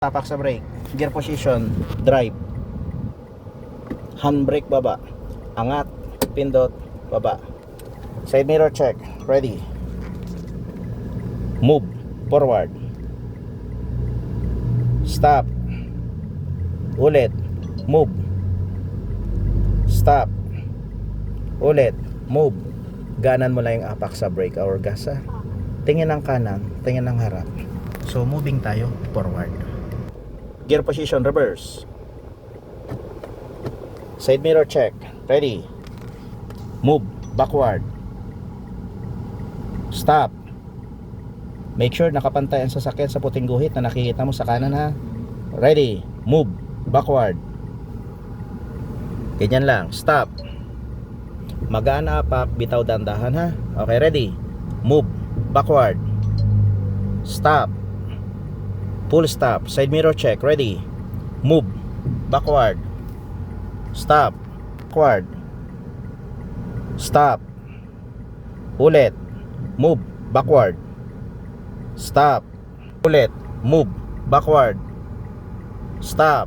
Tapak sa brake, gear position, drive, handbrake baba, angat, pindot, baba, side mirror check, ready, move, forward, stop, ulit, move, stop, ulit, move. Ganan mo lang yung apak sa brake or gas ha. Tingin ng kanan, tingin ng harap. So moving tayo, forward. Gear position, reverse. Side mirror check, ready, move, backward, stop. Make sure nakapantay ang sasakyan sa puting guhit na nakikita mo sa kanan ha. Ready, move, backward. Ganyan lang, stop. Magaan na apak, bitaw dandahan ha. Okay, ready, move, backward, stop, full stop. Side mirror check, ready, move, backward, stop, backward, stop, ulit, move, backward, stop, ulit, move, backward, stop.